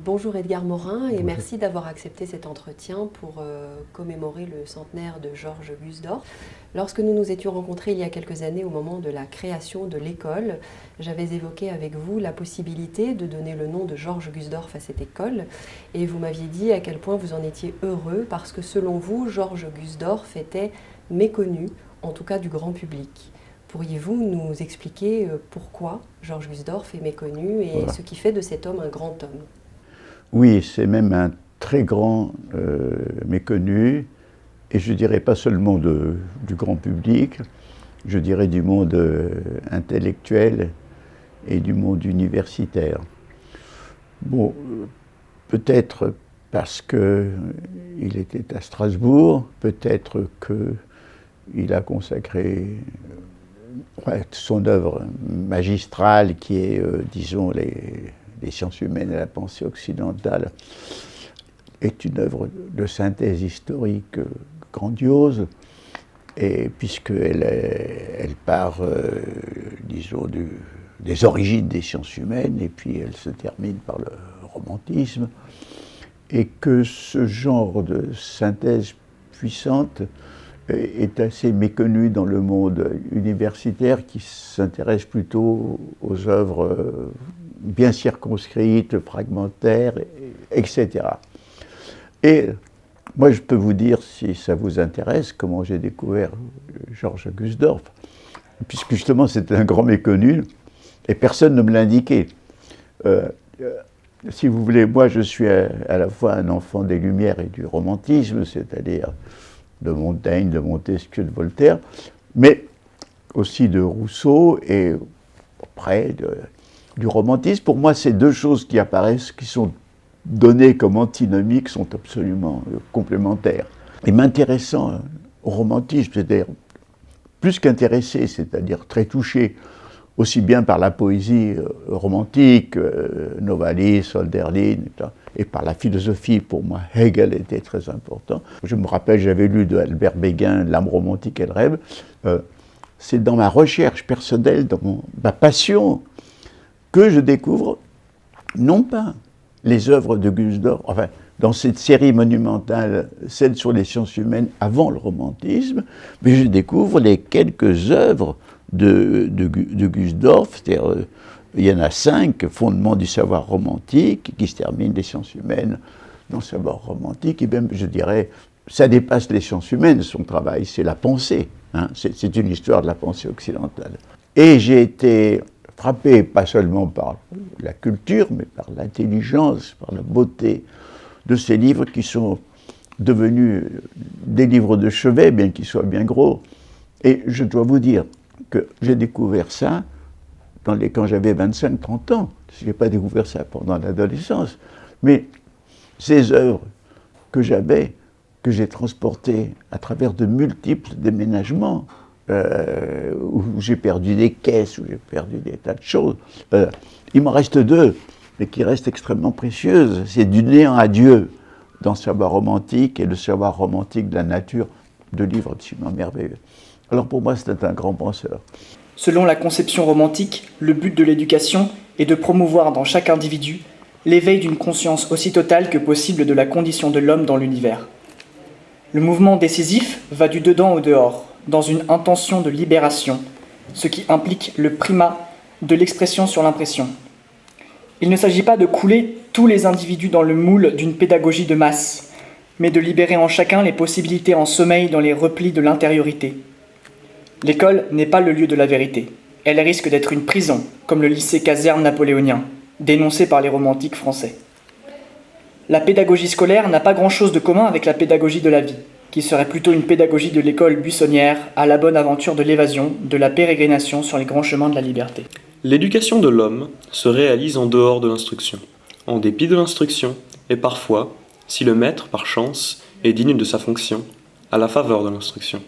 Bonjour Edgar Morin et Bonjour. merci d'avoir accepté cet entretien pour commémorer le centenaire de Georges Gusdorf. Lorsque nous nous étions rencontrés il y a quelques années au moment de la création de l'école, j'avais évoqué avec vous la possibilité de donner le nom de Georges Gusdorf à cette école et vous m'aviez dit à quel point vous en étiez heureux parce que selon vous, Georges Gusdorf était méconnu, en tout cas du grand public. Pourriez-vous nous expliquer pourquoi Georges Gusdorf est méconnu et Voilà. ce qui fait de cet homme un grand homme? Oui, c'est même un très grand méconnu, et je dirais pas seulement du grand public, je dirais du monde intellectuel et du monde universitaire. Bon, peut-être parce qu'il était à Strasbourg, peut-être qu'il a consacré son œuvre magistrale qui est, disons, les sciences humaines et la pensée occidentale, est une œuvre de synthèse historique grandiose, et puisqu'elle part, disons, des origines des sciences humaines, et puis elle se termine par le romantisme, et que ce genre de synthèse puissante est assez méconnu dans le monde universitaire qui s'intéresse plutôt aux œuvres bien circonscrites, fragmentaires, etc. Et moi, je peux vous dire, si ça vous intéresse, comment j'ai découvert Georges Gusdorf, puisque justement c'était un grand méconnu et personne ne me l'indiquait. Si vous voulez, moi je suis à la fois un enfant des Lumières et du romantisme, c'est-à-dire de Montaigne, de Montesquieu, de Voltaire, mais aussi de Rousseau et après du romantisme. Pour moi, ces deux choses qui apparaissent, qui sont données comme antinomiques, sont absolument complémentaires. Et m'intéressant au romantisme, c'est-à-dire plus qu'intéressé, c'est-à-dire très touché, aussi bien par la poésie romantique, Novalis, Hölderlin, et par la philosophie. Pour moi, Hegel était très important. Je me rappelle, j'avais lu de Albert Béguin, L'âme romantique et le rêve. C'est dans ma recherche personnelle, dans ma passion, que je découvre, non pas les œuvres de Gusdorf, enfin, dans cette série monumentale, celle sur les sciences humaines avant le romantisme, mais je découvre les quelques œuvres de Gusdorf, c'est-à-dire, il y en a 5, Fondements du savoir romantique, qui se terminent les sciences humaines dans le savoir romantique, et même, je dirais, ça dépasse les sciences humaines, son travail, c'est la pensée, hein, c'est une histoire de la pensée occidentale. Et j'ai été frappé, pas seulement par la culture, mais par l'intelligence, par la beauté de ces livres qui sont devenus des livres de chevet, bien qu'ils soient bien gros. Et je dois vous dire que j'ai découvert ça quand j'avais 25-30 ans. Je n'ai pas découvert ça pendant l'adolescence. Mais ces œuvres que j'ai transportées à travers de multiples déménagements, où j'ai perdu des caisses, où j'ai perdu des tas de choses, il m'en reste 2, mais qui restent extrêmement précieuses. C'est Du néant à Dieu dans le savoir romantique et le savoir romantique de la nature, 2 livres absolument merveilleux. Alors pour moi, c'était un grand penseur. Selon la conception romantique, le but de l'éducation est de promouvoir dans chaque individu l'éveil d'une conscience aussi totale que possible de la condition de l'homme dans l'univers. Le mouvement décisif va du dedans au dehors, dans une intention de libération, ce qui implique le primat de l'expression sur l'impression. Il ne s'agit pas de couler tous les individus dans le moule d'une pédagogie de masse, mais de libérer en chacun les possibilités en sommeil dans les replis de l'intériorité. L'école n'est pas le lieu de la vérité. Elle risque d'être une prison, comme le lycée caserne napoléonien, dénoncé par les romantiques français. La pédagogie scolaire n'a pas grand-chose de commun avec la pédagogie de la vie, qui serait plutôt une pédagogie de l'école buissonnière à la bonne aventure de l'évasion, de la pérégrination sur les grands chemins de la liberté. L'éducation de l'homme se réalise en dehors de l'instruction, en dépit de l'instruction, et parfois, si le maître, par chance, est digne de sa fonction, à la faveur de l'instruction.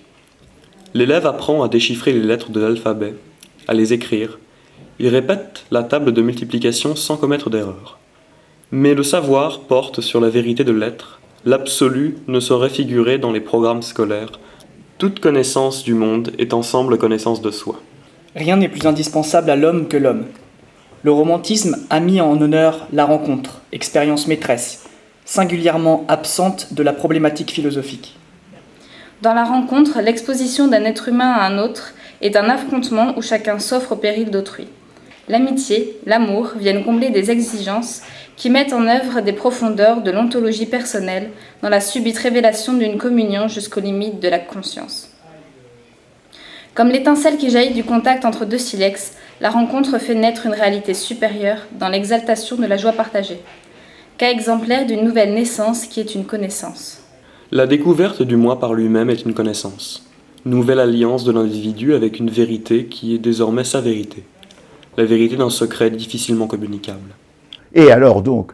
L'élève apprend à déchiffrer les lettres de l'alphabet, à les écrire. Il répète la table de multiplication sans commettre d'erreur. Mais le savoir porte sur la vérité de l'être. L'absolu ne saurait figurer dans les programmes scolaires. Toute connaissance du monde est ensemble connaissance de soi. Rien n'est plus indispensable à l'homme que l'homme. le romantisme a mis en honneur la rencontre, expérience maîtresse, singulièrement absente de la problématique philosophique. Dans la rencontre, l'exposition d'un être humain à un autre est un affrontement où chacun s'offre au péril d'autrui. L'amitié, l'amour viennent combler des exigences qui mettent en œuvre des profondeurs de l'ontologie personnelle dans la subite révélation d'une communion jusqu'aux limites de la conscience. Comme l'étincelle qui jaillit du contact entre deux silex, la rencontre fait naître une réalité supérieure dans l'exaltation de la joie partagée. Cas exemplaire d'une nouvelle naissance qui est une connaissance. La découverte du moi par lui-même est une connaissance. Nouvelle alliance de l'individu avec une vérité qui est désormais sa vérité. La vérité d'un secret difficilement communicable. Et alors donc,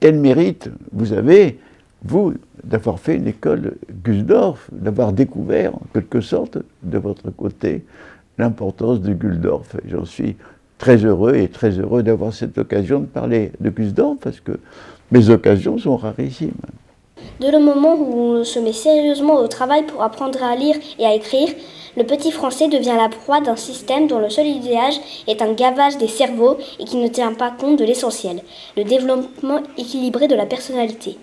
quel mérite vous avez, vous, d'avoir fait une école Gusdorf, d'avoir découvert en quelque sorte de votre côté l'importance de Gusdorf. J'en suis très heureux d'avoir cette occasion de parler de Gusdorf parce que mes occasions sont rarissimes. Dès le moment où on se met sérieusement au travail pour apprendre à lire et à écrire, le petit français devient la proie d'un système dont le seul idéal est un gavage des cerveaux et qui ne tient pas compte de l'essentiel, le développement équilibré de la personnalité.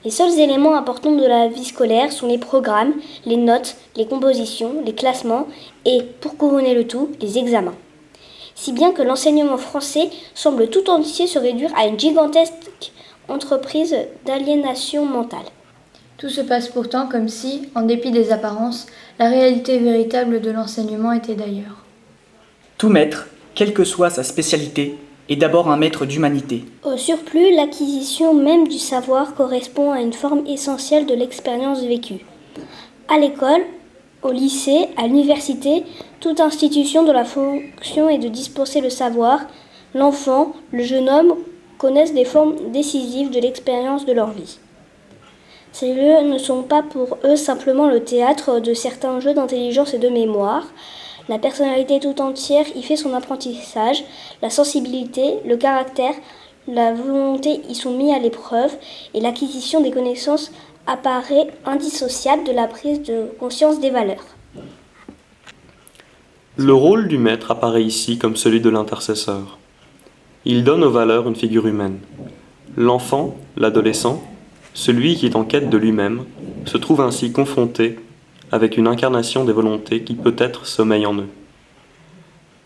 Les seuls éléments importants de la vie scolaire sont les programmes, les notes, les compositions, les classements et, pour couronner le tout, les examens. Si bien que l'enseignement français semble tout entier se réduire à une gigantesque entreprise d'aliénation mentale. Tout se passe pourtant comme si, en dépit des apparences, la réalité véritable de l'enseignement était d'ailleurs. Tout maître, quelle que soit sa spécialité, est d'abord un maître d'humanité. Au surplus, l'acquisition même du savoir correspond à une forme essentielle de l'expérience vécue. À l'école, au lycée, à l'université, toute institution dont la fonction est de dispenser le savoir, l'enfant, le jeune homme connaissent des formes décisives de l'expérience de leur vie. Ces lieux ne sont pas pour eux simplement le théâtre de certains jeux d'intelligence et de mémoire. La personnalité tout entière y fait son apprentissage, la sensibilité, le caractère, la volonté y sont mis à l'épreuve et l'acquisition des connaissances apparaît indissociable de la prise de conscience des valeurs. Le rôle du maître apparaît ici comme celui de l'intercesseur. Il donne aux valeurs une figure humaine. L'enfant, l'adolescent, celui qui est en quête de lui-même, se trouve ainsi confronté avec une incarnation des volontés qui peut-être sommeille en eux.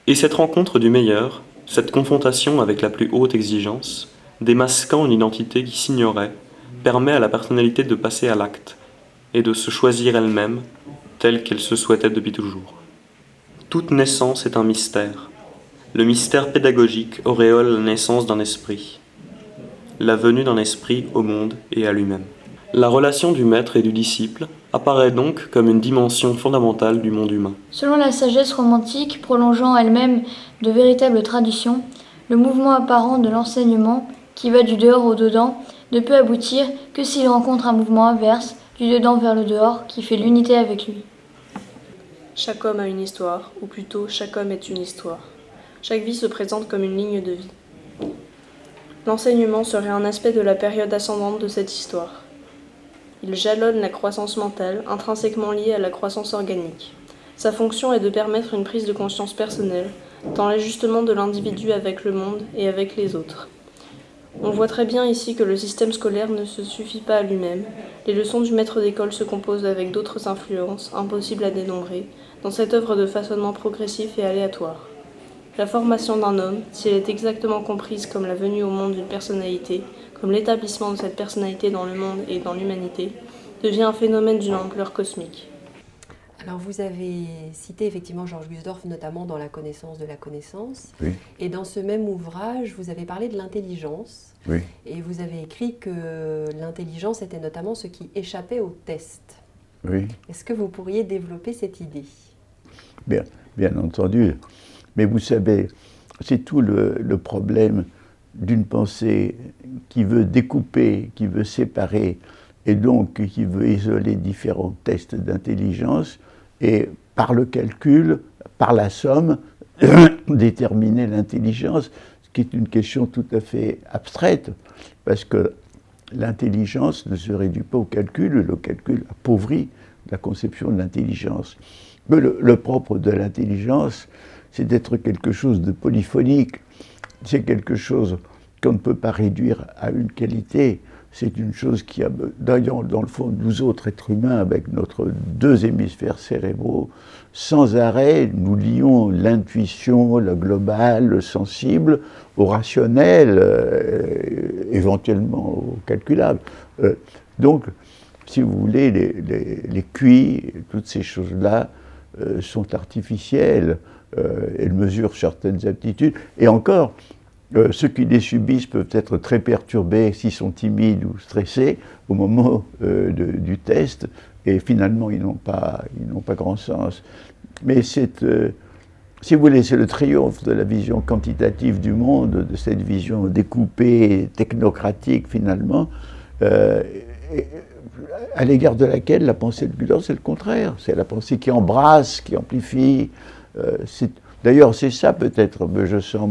Et cette rencontre du meilleur, cette confrontation avec la plus haute exigence, démasquant une identité qui s'ignorait, permet à la personnalité de passer à l'acte et de se choisir elle-même telle qu'elle se souhaitait depuis toujours. Toute naissance est un mystère. Le mystère pédagogique auréole la naissance d'un esprit, la venue d'un esprit au monde et à lui-même. La relation du maître et du disciple apparaît donc comme une dimension fondamentale du monde humain. Selon la sagesse romantique, prolongeant elle-même de véritables traditions, le mouvement apparent de l'enseignement, qui va du dehors au dedans, ne peut aboutir que s'il rencontre un mouvement inverse, du dedans vers le dehors, qui fait l'unité avec lui. Chaque homme a une histoire, ou plutôt chaque homme est une histoire. Chaque vie se présente comme une ligne de vie. L'enseignement serait un aspect de la période ascendante de cette histoire. Il jalonne la croissance mentale, intrinsèquement liée à la croissance organique. Sa fonction est de permettre une prise de conscience personnelle, dans l'ajustement de l'individu avec le monde et avec les autres. On voit très bien ici que le système scolaire ne se suffit pas à lui-même. Les leçons du maître d'école se composent avec d'autres influences, impossibles à dénombrer, dans cette œuvre de façonnement progressif et aléatoire. La formation d'un homme, si elle est exactement comprise comme la venue au monde d'une personnalité, comme l'établissement de cette personnalité dans le monde et dans l'humanité, devient un phénomène d'une ampleur cosmique. Alors vous avez cité effectivement Georges Gusdorf, notamment dans La connaissance de la connaissance. Oui. Et dans ce même ouvrage, vous avez parlé de l'intelligence. Oui. Et vous avez écrit que l'intelligence était notamment ce qui échappait au test. Oui. Est-ce que vous pourriez développer cette idée ? Bien entendu. Mais vous savez, c'est tout le problème d'une pensée qui veut découper, qui veut séparer, et donc qui veut isoler différents tests d'intelligence, et par le calcul, par la somme, déterminer l'intelligence, ce qui est une question tout à fait abstraite, parce que l'intelligence ne se réduit pas au calcul, le calcul appauvrit la conception de l'intelligence. Mais le propre de l'intelligence, c'est d'être quelque chose de polyphonique, c'est quelque chose qu'on ne peut pas réduire à une qualité. C'est une chose qui a, d'ailleurs, dans le fond, nous autres êtres humains, avec nos 2 hémisphères cérébraux, sans arrêt, nous lions l'intuition, le global, le sensible, au rationnel, éventuellement au calculable. Donc, si vous voulez, les QI, toutes ces choses-là sont artificielles. Elles mesurent certaines aptitudes. Et encore, ceux qui les subissent peuvent être très perturbés s'ils sont timides ou stressés au moment du test, et finalement ils n'ont pas grand sens. Mais si vous voulez, c'est le triomphe de la vision quantitative du monde, de cette vision découpée, technocratique finalement, à l'égard de laquelle la pensée de Gusdorf, c'est le contraire. C'est la pensée qui embrasse, qui amplifie. D'ailleurs, c'est ça peut-être, je sens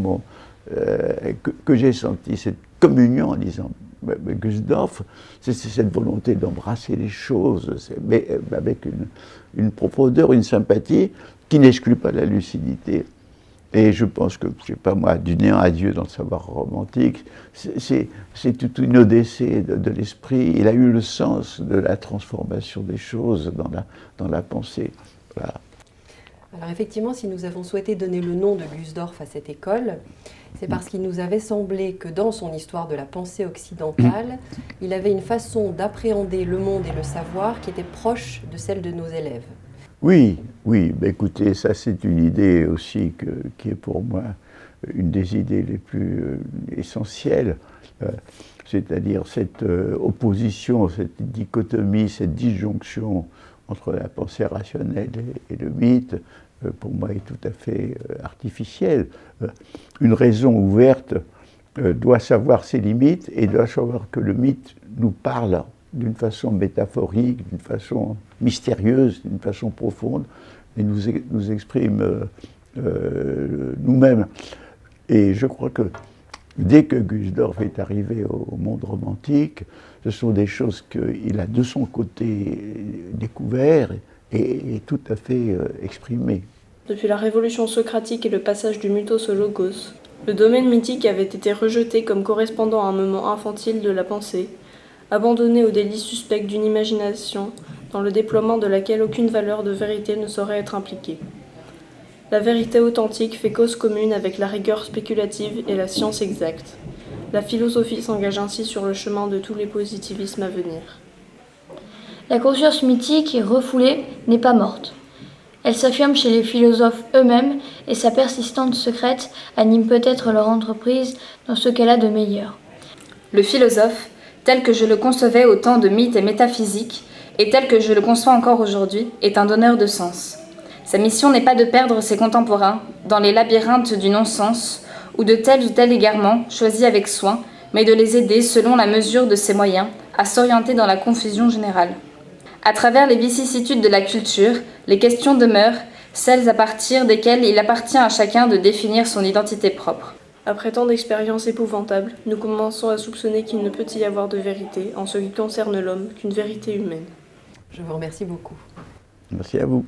que j'ai senti, cette communion en disant Gusdorf, c'est cette volonté d'embrasser les choses, mais avec une profondeur, une sympathie qui n'exclut pas la lucidité. Et je pense que, je ne sais pas moi, du néant à Dieu dans le savoir romantique, c'est toute une odyssée de l'esprit. Il a eu le sens de la transformation des choses dans la pensée. Voilà. Alors effectivement, si nous avons souhaité donner le nom de Gusdorf à cette école, c'est parce qu'il nous avait semblé que dans son histoire de la pensée occidentale, il avait une façon d'appréhender le monde et le savoir qui était proche de celle de nos élèves. Oui, écoutez, ça c'est une idée aussi qui est pour moi une des idées les plus essentielles, c'est-à-dire cette opposition, cette dichotomie, cette disjonction entre la pensée rationnelle et le mythe, pour moi est tout à fait artificielle. Une raison ouverte doit savoir ses limites et doit savoir que le mythe nous parle d'une façon métaphorique, d'une façon mystérieuse, d'une façon profonde, et nous exprime nous-mêmes. Et je crois que dès que Gusdorf est arrivé au monde romantique, ce sont des choses qu'il a de son côté découvertes et tout à fait exprimées. Depuis la révolution socratique et le passage du mythos au logos, le domaine mythique avait été rejeté comme correspondant à un moment infantile de la pensée, abandonné au délit suspect d'une imagination dans le déploiement de laquelle aucune valeur de vérité ne saurait être impliquée. La vérité authentique fait cause commune avec la rigueur spéculative et la science exacte. La philosophie s'engage ainsi sur le chemin de tous les positivismes à venir. La conscience mythique et refoulée n'est pas morte. Elle s'affirme chez les philosophes eux-mêmes et sa persistance secrète anime peut-être leur entreprise dans ce qu'elle a de meilleur. Le philosophe, tel que je le concevais au temps de mythes et métaphysiques, et tel que je le conçois encore aujourd'hui, est un donneur de sens. Sa mission n'est pas de perdre ses contemporains dans les labyrinthes du non-sens ou de tel ou tel égarement choisi avec soin, mais de les aider, selon la mesure de ses moyens, à s'orienter dans la confusion générale. À travers les vicissitudes de la culture, les questions demeurent, celles à partir desquelles il appartient à chacun de définir son identité propre. Après tant d'expériences épouvantables, nous commençons à soupçonner qu'il ne peut y avoir de vérité, en ce qui concerne l'homme, qu'une vérité humaine. Je vous remercie beaucoup. Merci à vous.